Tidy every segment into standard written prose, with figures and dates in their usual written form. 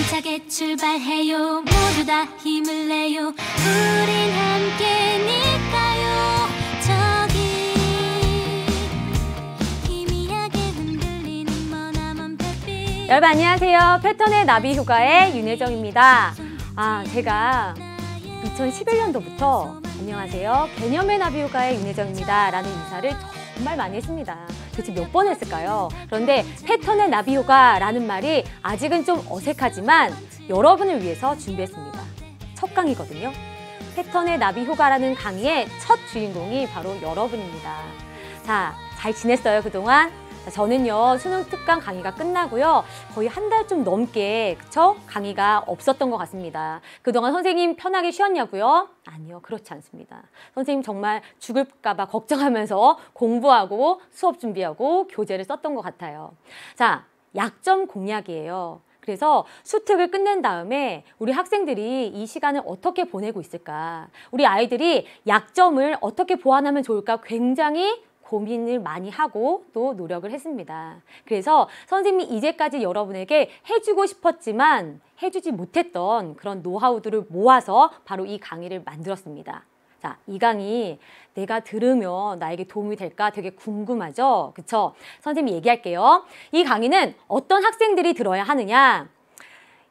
힘차게 출발해요. 모두 다 힘을 내요. 우린 함께니까요. 저기 희미하게 흔들리는 머나먼 별빛. 여러분 안녕하세요. 패턴의 나비 효과의 윤혜정입니다. 제가 2011년도부터 안녕하세요. 개념의 나비 효과의 윤혜정입니다 라는 인사를 정말 많이 했습니다. 도대체 몇 번 했을까요? 그런데 패턴의 나비 효과라는 말이 아직은 좀 어색하지만 여러분을 위해서 준비했습니다. 첫 강의거든요. 패턴의 나비 효과라는 강의의 첫 주인공이 바로 여러분입니다. 자, 잘 지냈어요 그동안? 저는요 수능 특강 강의가 끝나고요 거의 한 달 좀 넘게 그쵸? 강의가 없었던 것 같습니다. 그동안 선생님 편하게 쉬었냐고요? 아니요, 그렇지 않습니다. 선생님 정말 죽을까 봐 걱정하면서 공부하고 수업 준비하고 교재를 썼던 것 같아요. 자, 약점 공략이에요. 그래서 수특을 끝낸 다음에 우리 학생들이 이 시간을 어떻게 보내고 있을까? 우리 아이들이 약점을 어떻게 보완하면 좋을까? 굉장히 고민을 많이 하고 또 노력을 했습니다. 그래서 선생님이 이제까지 여러분에게 해주고 싶었지만 해주지 못했던 그런 노하우들을 모아서 바로 이 강의를 만들었습니다. 자, 이 강의 내가 들으면 나에게 도움이 될까 되게 궁금하죠? 그쵸? 선생님이 얘기할게요. 이 강의는 어떤 학생들이 들어야 하느냐?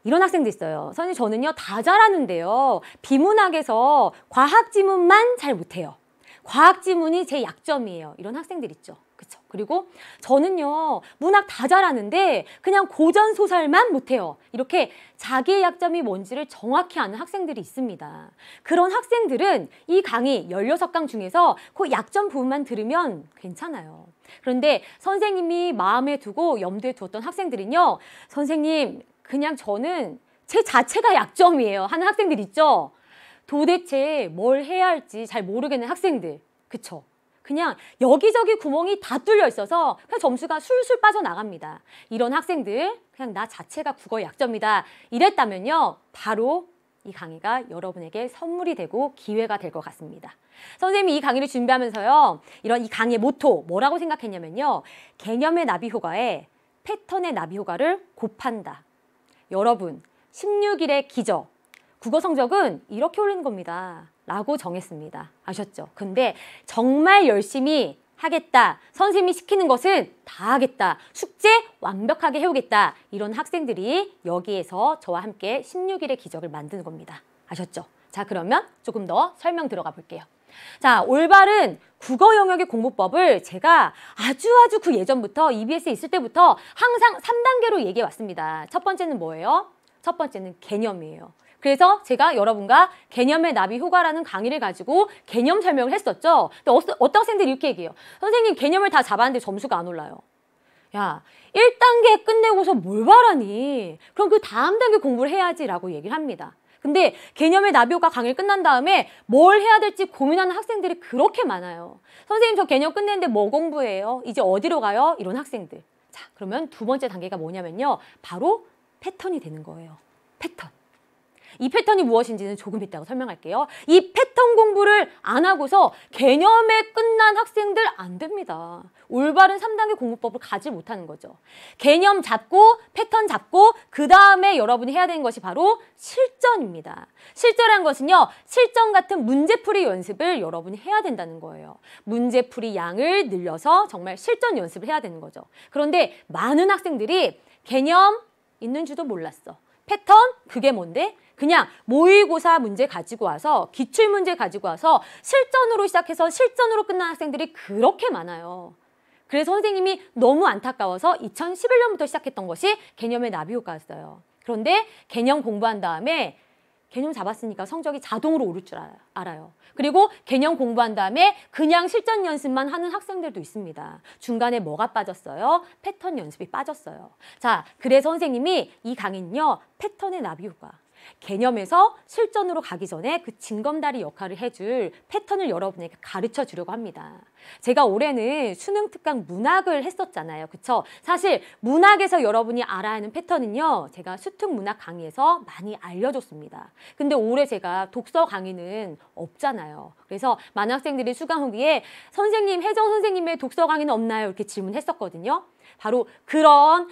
이런 학생도 있어요. 선생님 저는요 다 잘하는데요. 비문학에서 과학 지문만 잘 못해요. 과학 지문이 제 약점이에요. 이런 학생들 있죠. 그쵸? 그리고 저는요 문학 다 잘하는데 그냥 고전 소설만 못해요. 이렇게 자기의 약점이 뭔지를 정확히 아는 학생들이 있습니다. 그런 학생들은 이 강의 16강 중에서 그 약점 부분만 들으면 괜찮아요. 그런데 선생님이 마음에 두고 염두에 두었던 학생들은요, 선생님 그냥 저는 제 자체가 약점이에요 하는 학생들 있죠. 도대체 뭘 해야 할지 잘 모르겠는 학생들, 그쵸? 그냥 여기저기 구멍이 다 뚫려 있어서 그냥 점수가 술술 빠져나갑니다. 이런 학생들, 그냥 나 자체가 국어 약점이다 이랬다면요 바로 이 강의가 여러분에게 선물이 되고 기회가 될 것 같습니다. 선생님이 이 강의를 준비하면서요 이런 이 강의의 모토 뭐라고 생각했냐면요, 개념의 나비 효과에 패턴의 나비 효과를 곱한다. 여러분 16일의 기적, 국어 성적은 이렇게 올리는 겁니다 라고 정했습니다. 아셨죠? 근데 정말 열심히 하겠다, 선생님이 시키는 것은 다 하겠다, 숙제 완벽하게 해오겠다, 이런 학생들이 여기에서 저와 함께 16일의 기적을 만드는 겁니다. 아셨죠? 자, 그러면 조금 더 설명 들어가 볼게요. 자, 올바른 국어 영역의 공부법을 제가 아주 그 예전부터 EBS에 있을 때부터 항상 3단계로 얘기해 왔습니다. 첫 번째는 뭐예요? 첫 번째는 개념이에요. 그래서 제가 여러분과 개념의 나비 효과라는 강의를 가지고 개념 설명을 했었죠. 근데 어떤 학생들이 이렇게 얘기해요. 선생님 개념을 다 잡았는데 점수가 안 올라요. 야, 1단계 끝내고서 뭘 바라니? 그럼 그 다음 단계 공부를 해야지 라고 얘기를 합니다. 근데 개념의 나비 효과 강의를 끝난 다음에 뭘 해야 될지 고민하는 학생들이 그렇게 많아요. 선생님 저 개념 끝냈는데 뭐 공부해요? 이제 어디로 가요? 이런 학생들. 자, 그러면 두 번째 단계가 뭐냐면요, 바로 패턴이 되는 거예요. 패턴. 이 패턴이 무엇인지는 조금 이따가 설명할게요. 이 패턴 공부를 안 하고서 개념에 끝난 학생들 안 됩니다. 올바른 3단계 공부법을 가지 못하는 거죠. 개념 잡고 패턴 잡고 그 다음에 여러분이 해야 되는 것이 바로 실전입니다. 실전이란 것은요, 실전 같은 문제풀이 연습을 여러분이 해야 된다는 거예요. 문제풀이 양을 늘려서 정말 실전 연습을 해야 되는 거죠. 그런데 많은 학생들이 개념 있는 줄도 몰랐어. 패턴? 그게 뭔데? 그냥 모의고사 문제 가지고 와서, 기출문제 가지고 와서 실전으로 시작해서 실전으로 끝난 학생들이 그렇게 많아요. 그래서 선생님이 너무 안타까워서 2011년부터 시작했던 것이 개념의 나비 효과였어요. 그런데 개념 공부한 다음에 개념 잡았으니까 성적이 자동으로 오를 줄 알아요. 그리고 개념 공부한 다음에 그냥 실전 연습만 하는 학생들도 있습니다. 중간에 뭐가 빠졌어요? 패턴 연습이 빠졌어요. 자, 그래서 선생님이 이 강의는요, 패턴의 나비 효과. 개념에서 실전으로 가기 전에 그 징검다리 역할을 해줄 패턴을 여러분에게 가르쳐 주려고 합니다. 제가 올해는 수능 특강 문학을 했었잖아요. 그쵸? 사실 문학에서 여러분이 알아야 하는 패턴은요, 제가 수특 문학 강의에서 많이 알려줬습니다. 근데 올해 제가 독서 강의는 없잖아요. 그래서 많은 학생들이 수강 후기에 선생님, 혜정 선생님의 독서 강의는 없나요? 이렇게 질문했었거든요. 바로 그런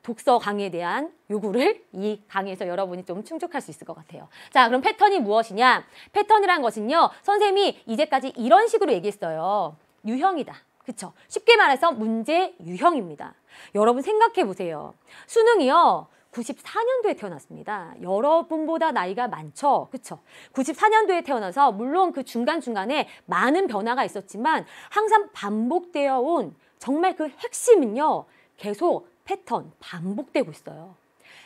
독서 강의에 대한 요구를 이 강의에서 여러분이 좀 충족할 수 있을 것 같아요. 자, 그럼 패턴이 무엇이냐? 패턴이란 것은요, 선생님이 이제까지 이런 식으로 얘기했어요. 유형이다. 그쵸? 쉽게 말해서 문제 유형입니다. 여러분 생각해 보세요. 수능이요, 94년도에 태어났습니다. 여러분보다 나이가 많죠? 그쵸? 94년도에 태어나서 물론 그 중간중간에 많은 변화가 있었지만 항상 반복되어 온 정말 그 핵심은요, 계속 패턴 반복되고 있어요.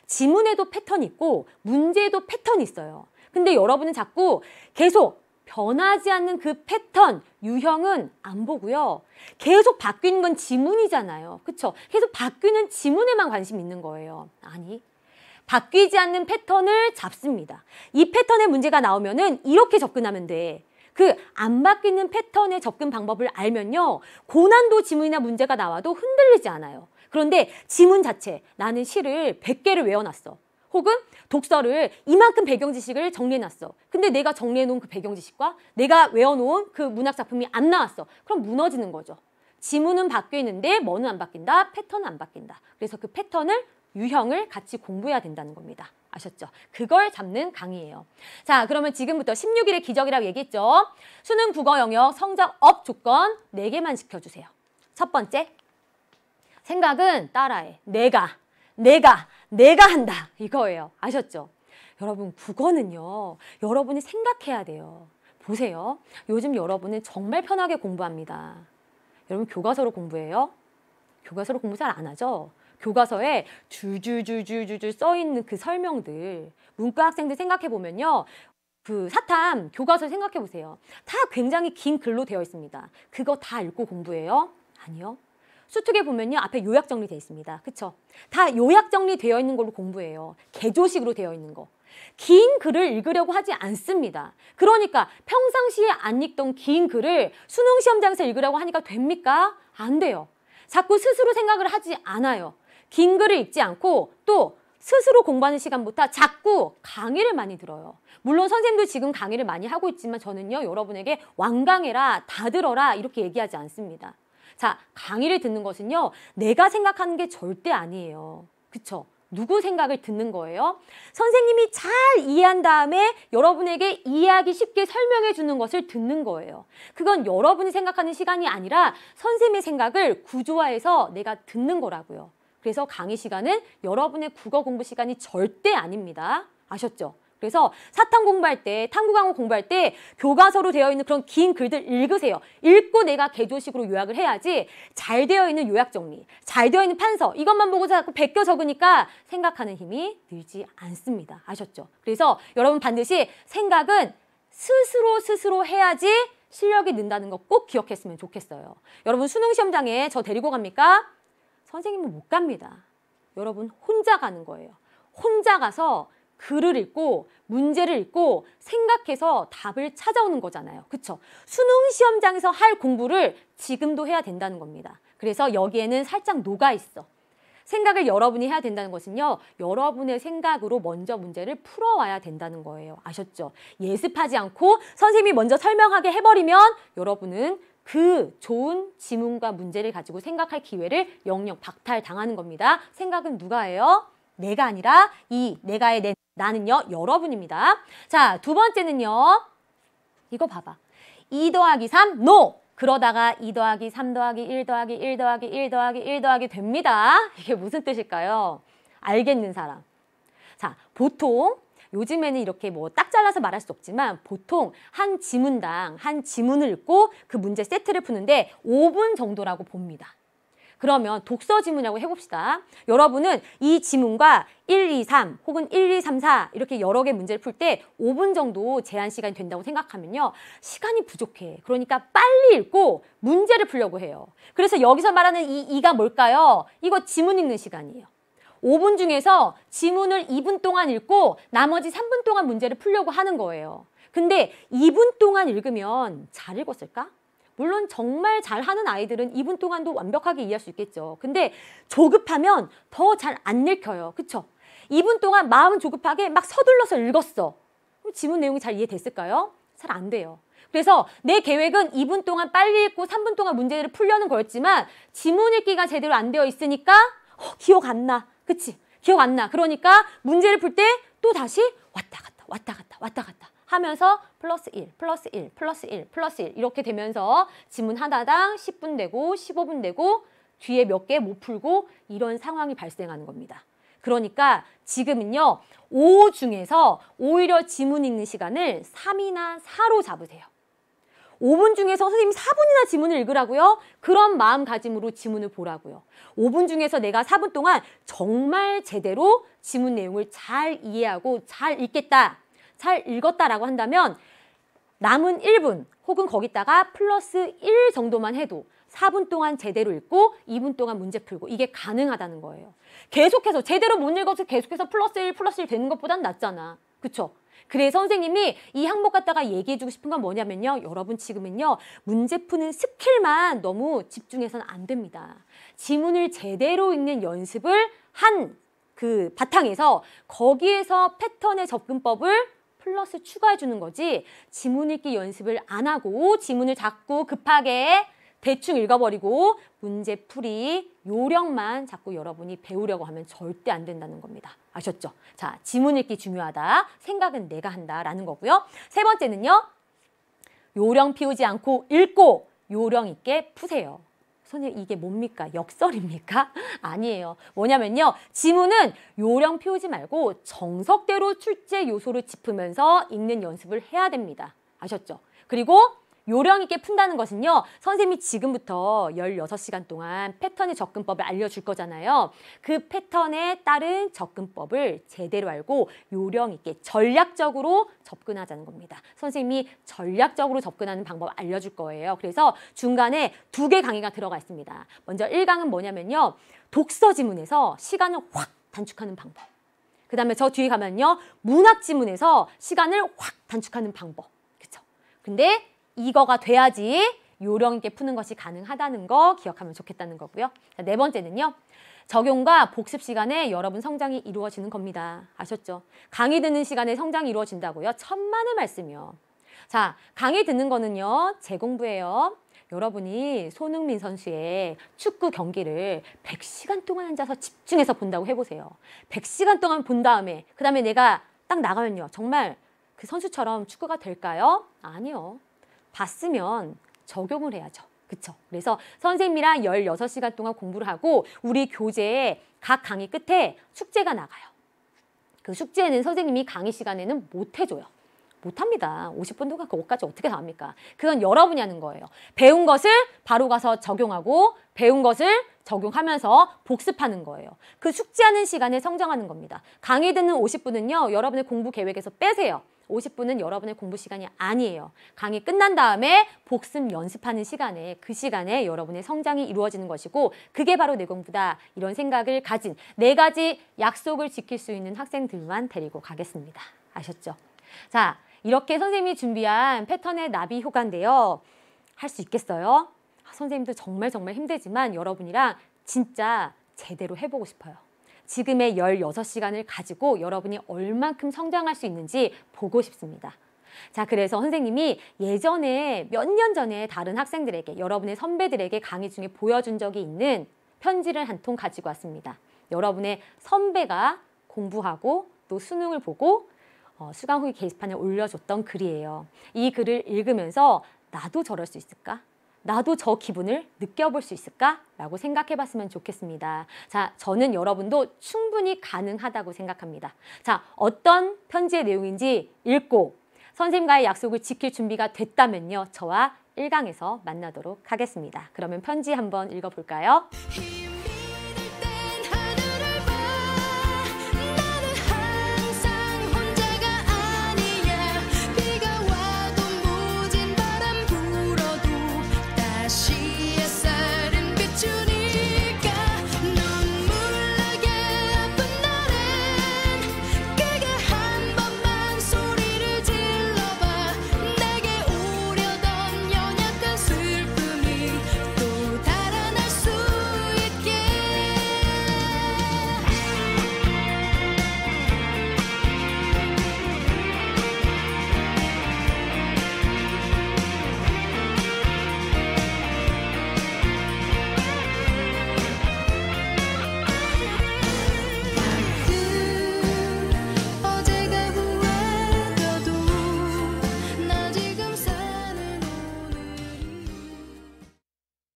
지문에도 패턴이 있고 문제에도 패턴이 있어요. 근데 여러분은 자꾸 계속 변하지 않는 그 패턴, 유형은 안 보고요. 계속 바뀌는 건 지문이잖아요. 그쵸? 계속 바뀌는 지문에만 관심 있는 거예요. 아니, 바뀌지 않는 패턴을 잡습니다. 이 패턴의 문제가 나오면은 이렇게 접근하면 돼. 그 안 바뀌는 패턴의 접근 방법을 알면요, 고난도 지문이나 문제가 나와도 흔들리지 않아요. 그런데 지문 자체, 나는 시를 100개를 외워놨어. 혹은 독서를 이만큼 배경 지식을 정리해놨어. 근데 내가 정리해놓은 그 배경 지식과 내가 외워놓은 그 문학 작품이 안 나왔어. 그럼 무너지는 거죠. 지문은 바뀌는데 뭐는 안 바뀐다? 패턴은 안 바뀐다. 그래서 그 패턴을, 유형을 같이 공부해야 된다는 겁니다. 아셨죠? 그걸 잡는 강의예요. 자, 그러면 지금부터 16일의 기적이라고 얘기했죠? 수능 국어 영역 성적 업 조건 4개만 지켜주세요. 첫 번째, 생각은 따라해. 내가 한다. 이거예요. 아셨죠? 여러분, 국어는요, 여러분이 생각해야 돼요. 보세요. 요즘 여러분은 정말 편하게 공부합니다. 여러분, 교과서로 공부해요? 교과서로 공부 잘 안 하죠? 교과서에 줄줄줄줄줄 써있는 그 설명들, 문과 학생들 생각해보면요, 그 사탐 교과서 생각해보세요. 다 굉장히 긴 글로 되어 있습니다. 그거 다 읽고 공부해요? 아니요. 수특에 보면요, 앞에 요약 정리되어 있습니다. 그쵸? 다 요약 정리되어 있는 걸로 공부해요. 개조식으로 되어 있는 거. 긴 글을 읽으려고 하지 않습니다. 그러니까 평상시에 안 읽던 긴 글을 수능 시험장에서 읽으려고 하니까 됩니까? 안 돼요. 자꾸 스스로 생각을 하지 않아요. 긴 글을 읽지 않고 또 스스로 공부하는 시간보다 자꾸 강의를 많이 들어요. 물론 선생님도 지금 강의를 많이 하고 있지만 저는요, 여러분에게 완강해라, 다 들어라 이렇게 얘기하지 않습니다. 자, 강의를 듣는 것은요, 내가 생각하는 게 절대 아니에요. 그쵸? 누구 생각을 듣는 거예요? 선생님이 잘 이해한 다음에 여러분에게 이해하기 쉽게 설명해 주는 것을 듣는 거예요. 그건 여러분이 생각하는 시간이 아니라 선생님의 생각을 구조화해서 내가 듣는 거라고요. 그래서 강의 시간은 여러분의 국어 공부 시간이 절대 아닙니다. 아셨죠? 그래서 사탐 공부할 때, 탐구 과목 공부할 때 교과서로 되어 있는 그런 긴 글들 읽으세요. 읽고 내가 개조식으로 요약을 해야지 잘 되어 있는 요약 정리, 잘 되어 있는 판서 이것만 보고 자꾸 베껴 적으니까 생각하는 힘이 늘지 않습니다. 아셨죠? 그래서 여러분 반드시 생각은 스스로 해야지 실력이 는다는 거 꼭 기억했으면 좋겠어요. 여러분 수능 시험장에 저 데리고 갑니까? 선생님은 못 갑니다. 여러분 혼자 가는 거예요. 혼자 가서 글을 읽고 문제를 읽고 생각해서 답을 찾아오는 거잖아요. 그쵸? 수능 시험장에서 할 공부를 지금도 해야 된다는 겁니다. 그래서 여기에는 살짝 녹아있어. 생각을 여러분이 해야 된다는 것은요, 여러분의 생각으로 먼저 문제를 풀어와야 된다는 거예요. 아셨죠? 예습하지 않고 선생님이 먼저 설명하게 해버리면 여러분은 그 좋은 지문과 문제를 가지고 생각할 기회를 영영 박탈당하는 겁니다. 생각은 누가 해요? 내가 아니라 이 내가의 나는요, 여러분입니다. 자, 두 번째는요, 이거 봐봐. 2 더하기 3, NO! 그러다가 2 더하기 3 더하기 1 더하기 1 더하기 1 더하기 1 더하기 됩니다. 이게 무슨 뜻일까요? 알겠는 사람. 자, 보통 요즘에는 이렇게 뭐 딱 잘라서 말할 수 없지만 보통 한 지문당 한 지문을 읽고 그 문제 세트를 푸는데 5분 정도라고 봅니다. 그러면 독서 지문이라고 해봅시다. 여러분은 이 지문과 1, 2, 3 혹은 1, 2, 3, 4 이렇게 여러 개 문제를 풀 때 5분 정도 제한 시간이 된다고 생각하면요. 시간이 부족해. 그러니까 빨리 읽고 문제를 풀려고 해요. 그래서 여기서 말하는 이 2가 뭘까요? 이거 지문 읽는 시간이에요. 5분 중에서 지문을 2분 동안 읽고 나머지 3분 동안 문제를 풀려고 하는 거예요. 근데 2분 동안 읽으면 잘 읽었을까? 물론 정말 잘하는 아이들은 2분 동안도 완벽하게 이해할 수 있겠죠. 근데 조급하면 더 잘 안 읽혀요. 그쵸? 2분 동안 마음은 조급하게 막 서둘러서 읽었어. 그럼 지문 내용이 잘 이해됐을까요? 잘 안 돼요. 그래서 내 계획은 2분 동안 빨리 읽고 3분 동안 문제를 풀려는 거였지만 지문 읽기가 제대로 안 되어 있으니까 기억 안 나. 그치? 기억 안 나. 그러니까 문제를 풀 때 또 다시 왔다 갔다 왔다 갔다 왔다 갔다 하면서 플러스 1, 플러스 1, 플러스 1, 플러스 1 이렇게 되면서 지문 하나당 10분 되고 15분 되고 뒤에 몇 개 못 풀고 이런 상황이 발생하는 겁니다. 그러니까 지금은요. 5 중에서 오히려 지문 읽는 시간을 3이나 4로 잡으세요. 5분 중에서 선생님 4분이나 지문을 읽으라고요? 그런 마음가짐으로 지문을 보라고요. 5분 중에서 내가 4분 동안 정말 제대로 지문 내용을 잘 이해하고 잘 읽겠다, 잘 읽었다라고 한다면 남은 1분 혹은 거기다가 플러스 1 정도만 해도 4분 동안 제대로 읽고 2분 동안 문제 풀고 이게 가능하다는 거예요. 계속해서 제대로 못 읽어서 계속해서 플러스 1, 플러스 1 되는 것보단 낫잖아. 그쵸? 그래서 선생님이 이 항목 갖다가 얘기해주고 싶은 건 뭐냐면요. 여러분 지금은요. 문제 푸는 스킬만 너무 집중해서는 안 됩니다. 지문을 제대로 읽는 연습을 한 그 바탕에서 거기에서 패턴의 접근법을 플러스 추가해 주는 거지 지문 읽기 연습을 안 하고 지문을 자꾸 급하게 대충 읽어버리고 문제풀이 요령만 자꾸 여러분이 배우려고 하면 절대 안 된다는 겁니다. 아셨죠? 자, 지문 읽기 중요하다. 생각은 내가 한다라는 거고요. 세 번째는요. 요령 피우지 않고 읽고 요령 있게 푸세요. 선생님 이게 뭡니까? 역설입니까? 아니에요. 뭐냐면요. 지문은 요령 피우지 말고 정석대로 출제 요소를 짚으면서 읽는 연습을 해야 됩니다. 아셨죠? 그리고 요령 있게 푼다는 것은요. 선생님이 지금부터 16시간 동안 패턴의 접근법을 알려줄 거잖아요. 그 패턴에 따른 접근법을 제대로 알고 요령 있게 전략적으로 접근하자는 겁니다. 선생님이 전략적으로 접근하는 방법 알려줄 거예요. 그래서 중간에 2개 강의가 들어가 있습니다. 먼저 1강은 뭐냐면요. 독서 지문에서 시간을 확 단축하는 방법. 그 다음에 저 뒤에 가면요. 문학 지문에서 시간을 확 단축하는 방법. 그쵸? 근데 이거가 돼야지 요령 있게 푸는 것이 가능하다는 거 기억하면 좋겠다는 거고요. 자, 네 번째는요. 적용과 복습 시간에 여러분 성장이 이루어지는 겁니다. 아셨죠? 강의 듣는 시간에 성장이 이루어진다고요? 천만의 말씀이요. 자, 강의 듣는 거는요. 제 공부예요. 여러분이 손흥민 선수의 축구 경기를 100시간 동안 앉아서 집중해서 본다고 해보세요. 100시간 동안 본 다음에 그 다음에 내가 딱 나가면요. 정말 그 선수처럼 축구가 될까요? 아니요. 봤으면 적용을 해야죠. 그쵸? 그래서 선생님이랑 16시간 동안 공부를 하고 우리 교재에 각 강의 끝에 숙제가 나가요. 그 숙제는 선생님이 강의 시간에는 못 해줘요. 못합니다. 50분 동안 그것까지 어떻게 다 합니까? 그건 여러분이 하는 거예요. 배운 것을 바로 가서 적용하고 배운 것을 적용하면서 복습하는 거예요. 그 숙제하는 시간에 성장하는 겁니다. 강의 듣는 50분은요. 여러분의 공부 계획에서 빼세요. 50분은 여러분의 공부 시간이 아니에요. 강의 끝난 다음에 복습 연습하는 시간에 그 시간에 여러분의 성장이 이루어지는 것이고 그게 바로 내 공부다. 이런 생각을 가진 4가지 약속을 지킬 수 있는 학생들만 데리고 가겠습니다. 아셨죠? 자, 이렇게 선생님이 준비한 패턴의 나비 효과인데요. 할 수 있겠어요? 선생님도 정말 힘들지만 여러분이랑 진짜 제대로 해보고 싶어요. 지금의 16시간을 가지고 여러분이 얼만큼 성장할 수 있는지 보고 싶습니다. 자, 그래서 선생님이 예전에 몇 년 전에 다른 학생들에게 여러분의 선배들에게 강의 중에 보여준 적이 있는 편지를 한 통 가지고 왔습니다. 여러분의 선배가 공부하고 또 수능을 보고 수강 후기 게시판에 올려줬던 글이에요. 이 글을 읽으면서 나도 저럴 수 있을까? 나도 저 기분을 느껴볼 수 있을까? 라고 생각해봤으면 좋겠습니다. 자, 저는 여러분도 충분히 가능하다고 생각합니다. 자, 어떤 편지의 내용인지 읽고 선생님과의 약속을 지킬 준비가 됐다면요. 저와 1강에서 만나도록 하겠습니다. 그러면 편지 한번 읽어볼까요?